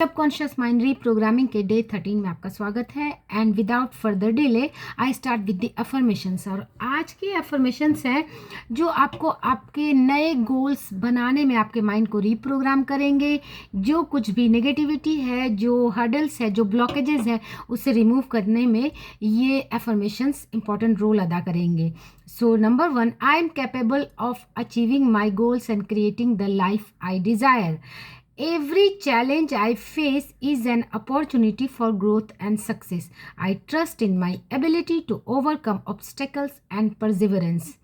Subconscious mind reprogramming के day 13 में आपका स्वागत है। And without further delay I start with the affirmations. और आज के अफर्मेशंस हैं जो आपको आपके नए गोल्स बनाने में आपके माइंड को रीप्रोग्राम करेंगे। जो कुछ भी नेगेटिविटी है, जो हर्डल्स है, जो ब्लॉकेजेस है, उसे रिमूव करने में ये अफर्मेशंस इंपॉर्टेंट रोल अदा करेंगे। So number 1, I am capable of achieving my goals and creating the life I desire. Every challenge I face is an opportunity for growth and success. I trust in my ability to overcome obstacles and perseverance.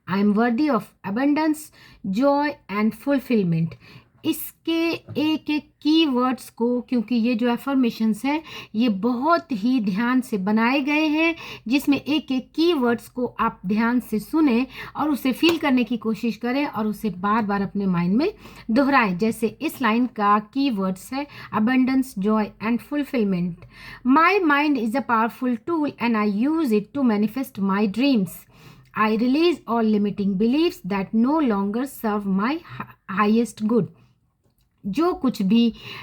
I am worthy of abundance, joy and fulfillment. इसके एक एक की words को, क्योंकि ये जो affirmations हैं ये बहुत ही ध्यान से बनाए गए हैं, जिसमें एक एक की वर्ड्स को आप ध्यान से सुने और उसे फील करने की कोशिश करें और उसे बार बार अपने माइंड में दोहराएं। जैसे इस लाइन का की वर्ड्स है abundance, joy and fulfilment. My mind is a powerful tool and I use it to manifest my dreams. I release all limiting beliefs that no longer serve my highest good. जो कुछ भी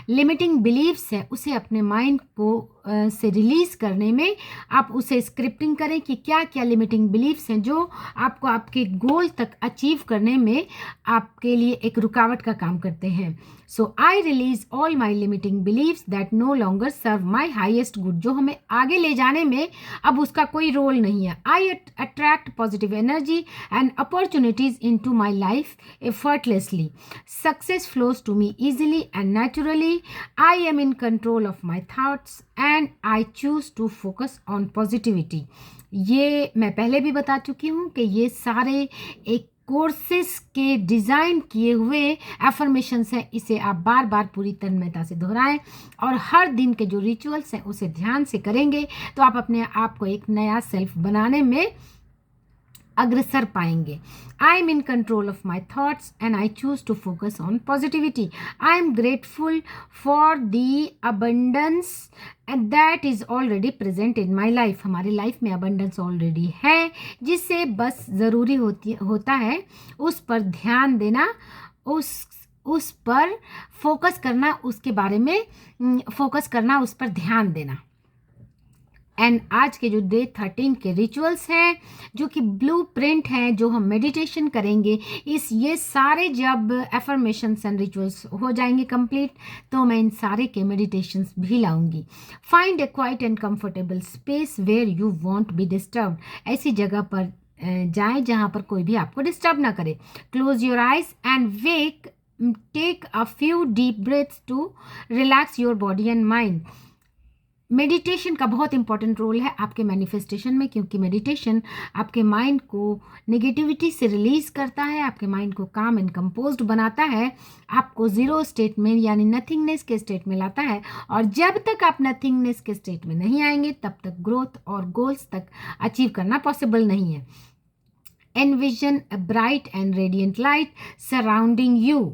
limiting beliefs है उसे अपने mind को से release करने में आप उसे स्क्रिप्टिंग करें कि क्या क्या लिमिटिंग बिलीव्स हैं जो आपको आपके गोल तक अचीव करने में आपके लिए एक रुकावट का काम करते हैं. So I release all my limiting beliefs that no longer serve my highest good. जो हमें आगे ले जाने में अब उसका कोई रोल नहीं है. I attract positive energy and opportunities into my life effortlessly. Success flows to me easily and naturally. I am in control of my thoughts and I choose to focus on positivity. ये मैं पहले भी बता चुकी हूँ कि ये सारे एक कोर्सेस के डिज़ाइन किए हुए एफर्मेशंस हैं. इसे आप बार बार पूरी तन्मयता से दोहराएं और हर दिन के जो रिचुअल्स हैं उसे ध्यान से करेंगे तो आप अपने आप को एक नया सेल्फ बनाने में अग्रसर पाएंगे. I am in control of my thoughts and I choose to focus on positivity. I am grateful for the abundance and that is already present in my life. हमारी लाइफ में अबंडेंस ऑलरेडी है, जिससे बस ज़रूरी होता है उस पर ध्यान देना, उस पर फोकस करना, उसके बारे में फोकस करना, उस पर ध्यान देना. एंड आज के जो डे 13 के रिचुअल्स हैं जो कि ब्लू प्रिंट हैं, जो हम मेडिटेशन करेंगे, ये सारे जब एफर्मेशंस एंड रिचुअल्स हो जाएंगे कंप्लीट तो मैं इन सारे के मेडिटेशंस भी लाऊंगी. Find a quiet and comfortable space where you won't be disturbed. ऐसी जगह पर जाएं जहां पर कोई भी आपको डिस्टर्ब ना करे. Close your eyes and wake. Take a few deep breaths to relax your body and mind. Meditation का बहुत इंपॉर्टेंट रोल है आपके मैनिफेस्टेशन में, क्योंकि मेडिटेशन आपके माइंड को नेगेटिविटी से रिलीज करता है, आपके माइंड को काम एंड कंपोज्ड बनाता है, आपको ज़ीरो स्टेट में यानी नथिंगनेस के स्टेट में लाता है. और जब तक आप नथिंगनेस के स्टेट में नहीं आएंगे तब तक ग्रोथ और गोल्स तक अचीव करना पॉसिबल नहीं है. Envision a bright and radiant light surrounding you.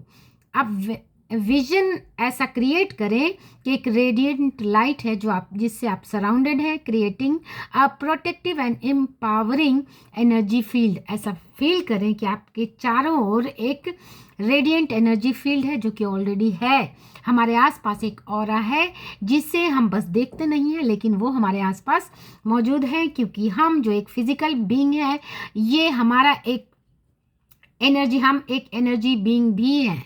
अब विजन ऐसा क्रिएट करें कि एक रेडिएंट लाइट है जिससे आप सराउंडेड है, creating a protective and empowering energy field. ऐसा फील करें कि आपके चारों ओर एक रेडिएंट एनर्जी फील्ड है जो कि ऑलरेडी है. हमारे आसपास एक ऑरा है जिसे हम बस देखते नहीं हैं, लेकिन वो हमारे आसपास मौजूद है, क्योंकि हम जो एक फिजिकल बीइंग है, ये हमारा एक एनर्जी, हम एक एनर्जी बीइंग भी हैं.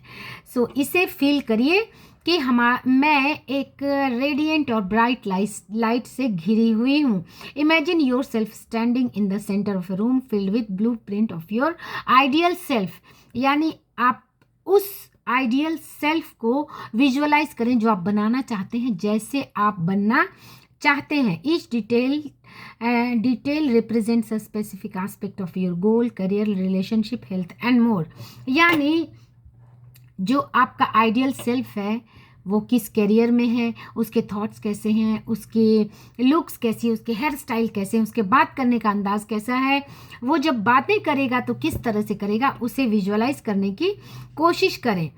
सो इसे फील करिए कि मैं एक रेडिएंट और ब्राइट लाइट से घिरी हुई हूँ. Imagine your self standing in the centre of A room filled with blue print of your ideal self. यानी आप उस आइडियल सेल्फ को विजुअलाइज करें जो आप बनाना चाहते हैं, जैसे आप बनना चाहते हैं. Each detail represents a specific aspect of your goal, career, relationship, health and more. यानी जो आपका आइडियल सेल्फ है वो किस करियर में है, उसके थॉट्स कैसे हैं, उसके लुक्स कैसी है, उसके हेयर स्टाइल कैसे हैं, उसके बात करने का अंदाज कैसा है, वो जब बातें करेगा तो किस तरह से करेगा, उसे विजुअलाइज करने की कोशिश करें.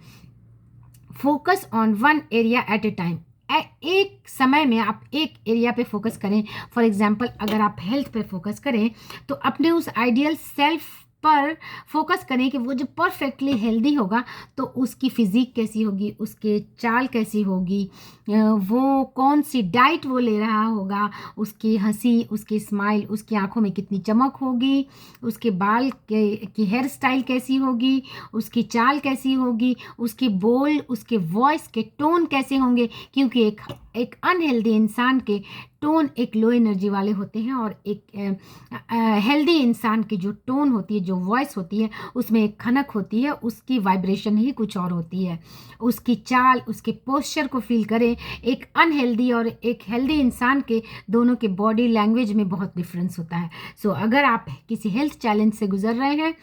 Focus on one area at A time. एक समय में आप एक एरिया पे फोकस करें. फॉर एग्जाम्पल अगर आप हेल्थ पे फोकस करें तो अपने उस आइडियल सेल्फ पर फोकस करें कि वो जो परफेक्टली हेल्दी होगा तो उसकी फिजिक कैसी होगी, उसके चाल कैसी होगी, वो कौन सी डाइट वो ले रहा होगा, उसकी हंसी, उसकी स्माइल, उसकी आंखों में कितनी चमक होगी, उसके बाल की हेयर स्टाइल कैसी होगी, उसकी चाल कैसी होगी, उसके बोल, उसके वॉइस के टोन कैसे होंगे। क्योंकि एक अनहेल्दी इंसान के टोन एक लो एनर्जी वाले होते हैं और एक हेल्दी इंसान की जो टोन होती है, जो वॉइस होती है, उसमें एक खनक होती है, उसकी वाइब्रेशन ही कुछ और होती है। उसकी चाल, उसके पोस्चर को फील करें। एक अनहेल्दी और एक हेल्दी इंसान के दोनों के बॉडी लैंग्वेज में बहुत डिफरेंस होता है। सो अगर आप किसी हेल्थ चैलेंज से गुजर रहे हैं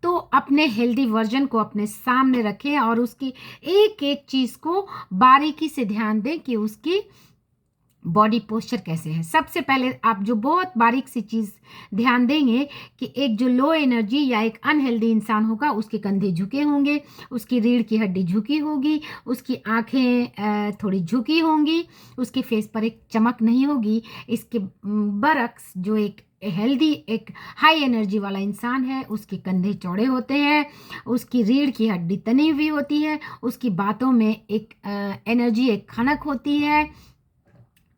तो अपने हेल्दी वर्जन को अपने सामने रखें और उसकी एक एक चीज़ को बारीकी से ध्यान दें कि उसकी बॉडी पोस्चर कैसे है। सबसे पहले आप जो बहुत बारीक सी चीज़ ध्यान देंगे कि एक जो लो एनर्जी या एक अनहेल्दी इंसान होगा उसके कंधे झुके होंगे, उसकी रीढ़ की हड्डी झुकी होगी, उसकी आंखें थोड़ी झुकी होंगी, उसके फेस पर एक चमक नहीं होगी। इसके बरक्स जो एक हेल्दी, एक हाई एनर्जी वाला इंसान है, उसके कंधे चौड़े होते हैं, उसकी रीढ़ की हड्डी तनी हुई होती है, उसकी बातों में एक एनर्जी, एक खनक होती है,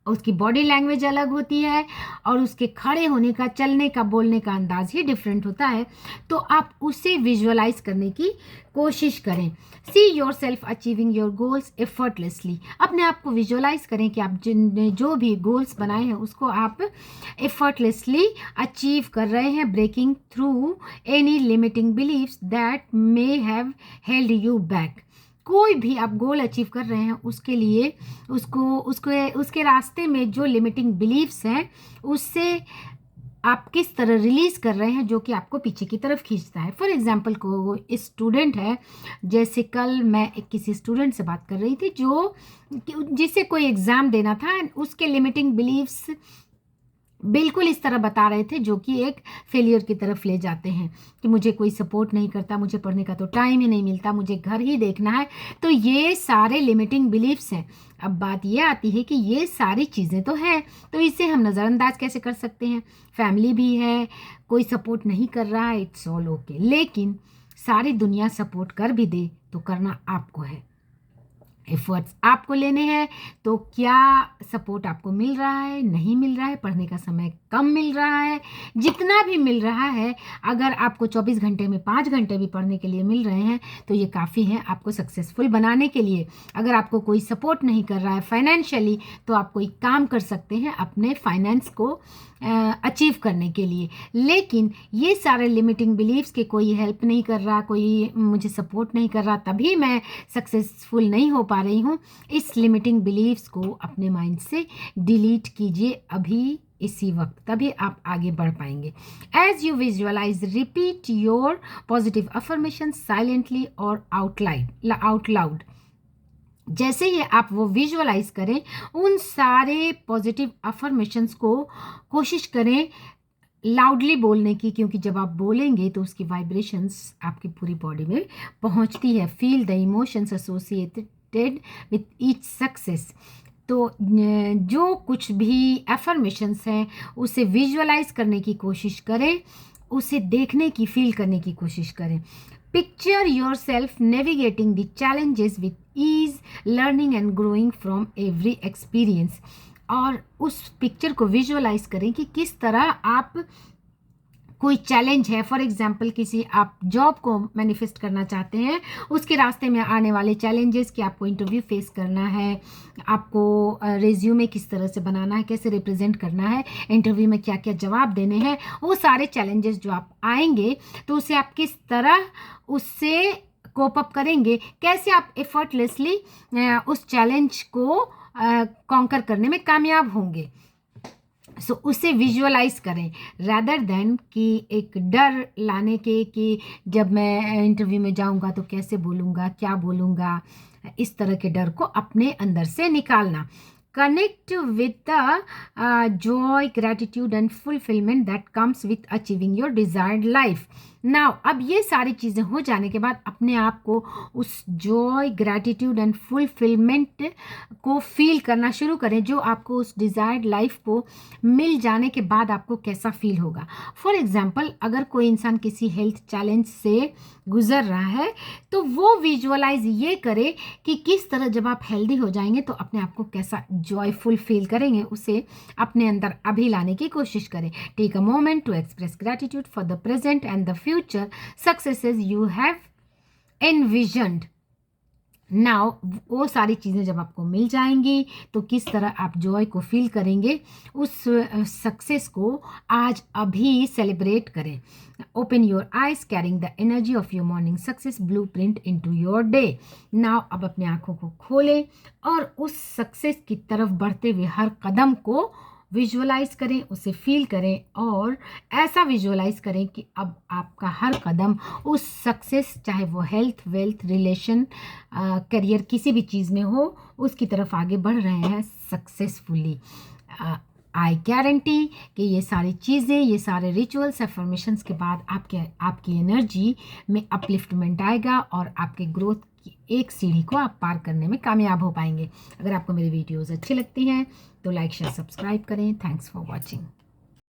उसकी बॉडी लैंग्वेज अलग होती है और उसके खड़े होने का, चलने का, बोलने का अंदाज ही डिफरेंट होता है। तो आप उसे विजुअलाइज करने की कोशिश करें। See your self achieving your goals effortlessly. अपने आप को विजुअलाइज करें कि आप जो भी गोल्स बनाए हैं उसको आप एफर्टलेसली अचीव कर रहे हैं, breaking through any limiting beliefs that may have held you back. कोई भी आप गोल अचीव कर रहे हैं उसके लिए उसके रास्ते में जो लिमिटिंग बिलीव्स हैं उससे आप किस तरह रिलीज कर रहे हैं जो कि आपको पीछे की तरफ खींचता है। फॉर एग्जांपल को स्टूडेंट है, जैसे कल मैं किसी स्टूडेंट से बात कर रही थी जिसे कोई एग्ज़ाम देना था, उसके लिमिटिंग बिलीव्स बिल्कुल इस तरह बता रहे थे जो कि एक फेलियर की तरफ ले जाते हैं कि मुझे कोई सपोर्ट नहीं करता, मुझे पढ़ने का तो टाइम ही नहीं मिलता, मुझे घर ही देखना है। तो ये सारे लिमिटिंग बिलीफ्स हैं। अब बात ये आती है कि ये सारी चीज़ें तो हैं, तो इसे हम नज़रअंदाज कैसे कर सकते हैं। फैमिली भी है, कोई सपोर्ट नहीं कर रहा है, इट्स ऑल ओके। लेकिन सारी दुनिया सपोर्ट कर भी दे तो करना आपको है, एफर्ट्स आपको लेने हैं। तो क्या सपोर्ट आपको मिल रहा है, नहीं मिल रहा है, पढ़ने का समय कम मिल रहा है, जितना भी मिल रहा है, अगर आपको 24 घंटे में 5 घंटे भी पढ़ने के लिए मिल रहे हैं तो ये काफ़ी है आपको सक्सेसफुल बनाने के लिए। अगर आपको कोई सपोर्ट नहीं कर रहा है फाइनेंशियली तो आप कोई काम कर सकते हैं अपने फाइनेंस को अचीव करने के लिए। लेकिन ये सारे लिमिटिंग बिलीव्स के कोई हेल्प नहीं कर रहा, कोई मुझे सपोर्ट नहीं कर रहा, तभी मैं सक्सेसफुल नहीं हो पा रही हूँ, इस लिमिटिंग बिलीव्स को अपने माइंड से डिलीट कीजिए अभी इसी वक्त, तभी आप आगे बढ़ पाएंगे। As you visualise repeat your positive affirmation silently और आउट लाउड। जैसे ही आप वो विजुअलाइज करें, उन सारे पॉजिटिव अफर्मेशंस को कोशिश करें लाउडली बोलने की, क्योंकि जब आप बोलेंगे तो उसकी वाइब्रेशंस आपकी पूरी बॉडी में पहुंचती है। Feel the emotions associated with each success. तो जो कुछ भी अफर्मेशंस हैं उसे विजुअलाइज करने की कोशिश करें, उसे देखने की, फील करने की कोशिश करें। Picture yourself navigating the challenges with ease, learning and growing from every experience. और उस पिक्चर को विजुअलाइज करें कि किस तरह आप, कोई चैलेंज है, फॉर एग्जांपल किसी आप जॉब को मैनिफेस्ट करना चाहते हैं, उसके रास्ते में आने वाले चैलेंजेस कि आपको इंटरव्यू फेस करना है, आपको रिज्यूमे किस तरह से बनाना है, कैसे रिप्रेजेंट करना है, इंटरव्यू में क्या क्या जवाब देने हैं, वो सारे चैलेंजेस जो आप आएंगे तो उसे आप किस तरह उससे कोप अप करेंगे, कैसे आप एफर्टलेसली उस चैलेंज को कॉन्कर करने में कामयाब होंगे। सो उसे विजुअलाइज करें रैदर देन कि एक डर लाने के कि जब मैं इंटरव्यू में जाऊंगा तो कैसे बोलूंगा, क्या बोलूंगा, इस तरह के डर को अपने अंदर से निकालना। connect with the joy, gratitude and fulfillment that comes with achieving your desired life. Now अब ये सारी चीज़ें हो जाने के बाद अपने आप को उस जॉय, ग्रैटिट्यूड एंड फुलफिलमेंट को फील करना शुरू करें, जो आपको उस डिज़ायर्ड लाइफ को मिल जाने के बाद आपको कैसा फील होगा. फॉर एग्जाम्पल, अगर कोई इंसान किसी हेल्थ चैलेंज से गुजर रहा है तो वो विजुअलाइज ये करे कि किस तरह जब आप हेल्दी हो जाएंगे तो अपने आप को कैसा जॉयफुल फील करेंगे, उसे अपने अंदर अभी लाने की कोशिश करें. Take a moment to express gratitude for the present and the future successes you have envisioned. Now वो सारी चीज़ें जब आपको मिल जाएंगी तो किस तरह आप जॉय को फील करेंगे, उस सक्सेस को आज अभी सेलिब्रेट करें. Open your eyes carrying the energy of your morning success blueprint into your day. Now अब अपने आँखों को खोलें और उस सक्सेस की तरफ बढ़ते हुए हर कदम को विजुअलाइज करें, उसे फील करें और ऐसा विजुअलाइज करें कि अब आपका हर कदम उस सक्सेस, चाहे वो हेल्थ, वेल्थ, रिलेशन, करियर, किसी भी चीज़ में हो, उसकी तरफ आगे बढ़ रहे हैं सक्सेसफुली. आई गारंटी कि ये सारी चीज़ें, ये सारे रिचुअल्स, अफर्मेशंस के बाद आपकी एनर्जी में अपलिफ्टमेंट आएगा और आपके ग्रोथ की एक सीढ़ी को आप पार करने में कामयाब हो पाएंगे. अगर आपको मेरी वीडियोज़ अच्छी लगती हैं तो लाइक, शेयर, सब्सक्राइब करें. Thanks for watching.